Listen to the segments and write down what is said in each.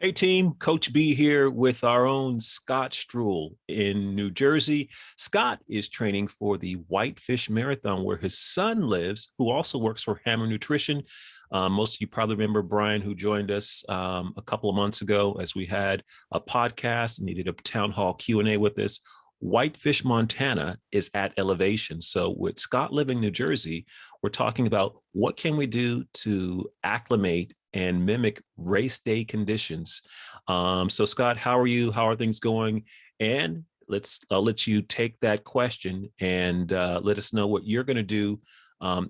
Hey team, Coach B here with our own Scott Strool in New Jersey. Scott is training for the Whitefish Marathon where his son lives, who also works for Hammer Nutrition. Most of you probably remember Brian, who joined us a couple of months ago as we had a podcast and he did a town hall Q&A with us. Whitefish, Montana is at elevation. So with Scott living in New Jersey, we're talking about what can we do to acclimate and mimic race day conditions. So Scott, how are you? How are things going? And I'll let you take that question and let us know what you're going to do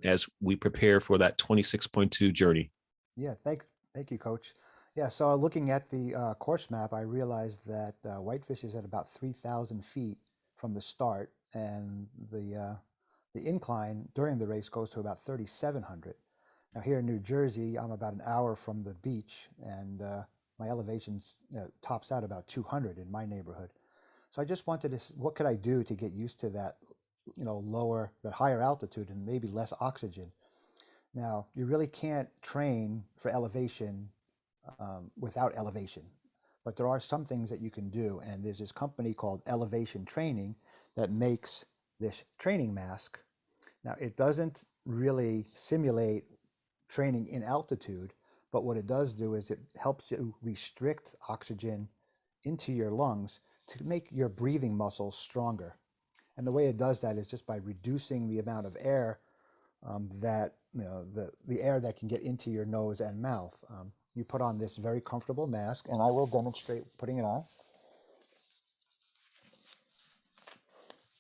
as we prepare for that 26.2 journey. Yeah, thank you, Coach. Yeah, so looking at the course map, I realized that Whitefish is at about 3,000 feet from the start, and the incline during the race goes to about 3,700. Now here in New Jersey, I'm about an hour from the beach, and my elevations tops out about 200 in my neighborhood. So I just wanted to, what could I do to get used to that, that higher altitude and maybe less oxygen? Now, you really can't train for elevation without elevation, but there are some things that you can do. And there's this company called Elevation Training that makes this training mask. Now, it doesn't really simulate training in altitude, but what it does do is it helps you restrict oxygen into your lungs to make your breathing muscles stronger. And the way it does that is just by reducing the amount of air that the air that can get into your nose and mouth. You put on this very comfortable mask, and I will demonstrate putting it on.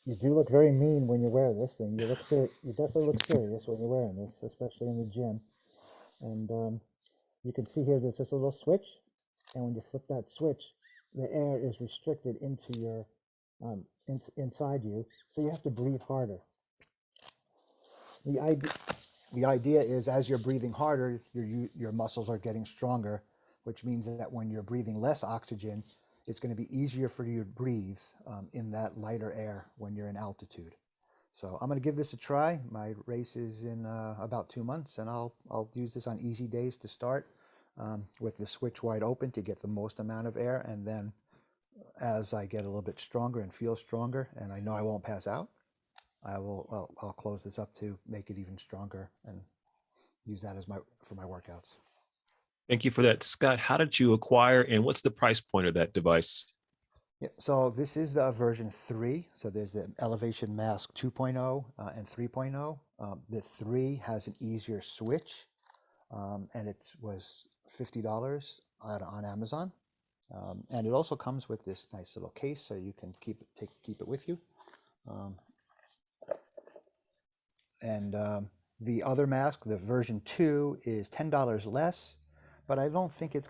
You do look very mean when you wear this thing. You definitely look serious when you're wearing this, especially in the gym. And you can see here there's just a little switch, and when you flip that switch, the air is restricted into your inside you, so you have to breathe harder. The idea, the idea is as you're breathing harder, your muscles are getting stronger, which means that when you're breathing less oxygen, it's going to be easier for you to breathe in that lighter air when you're in altitude. So I'm going to give this a try. My race is in about 2 months, and I'll use this on easy days to start with the switch wide open to get the most amount of air, and then as I get a little bit stronger and feel stronger, and I know I won't pass out, I'll close this up to make it even stronger and use that as my workouts. Thank you for that, Scott. How did you acquire and what's the price point of that device? Yeah, so this is the version 3. So there's the Elevation Mask 2.0 and 3.0. The 3 has an easier switch, and it was $50 on Amazon. And it also comes with this nice little case, so you can keep it with you. Um, and the other mask, the version 2, is $10 less, but I don't think it's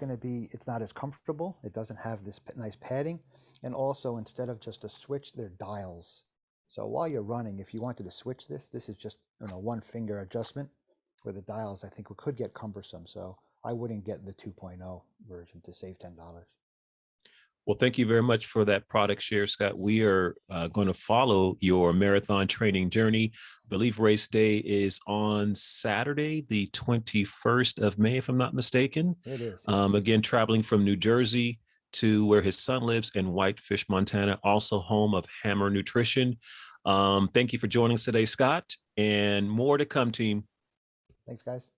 not as comfortable. It doesn't have this nice padding. And also, instead of just a switch, they're dials. So while you're running, if you wanted to switch this is just one finger adjustment. Where the dials, I think, could get cumbersome. So I wouldn't get the 2.0 version to save $10. Well, thank you very much for that product share, Scott. We are going to follow your marathon training journey. I believe race day is on Saturday, the 21st of May, if I'm not mistaken. It is, yes. Again, traveling from New Jersey to where his son lives in Whitefish, Montana, also home of Hammer Nutrition. Thank you for joining us today, Scott, and more to come, team. Thanks, guys.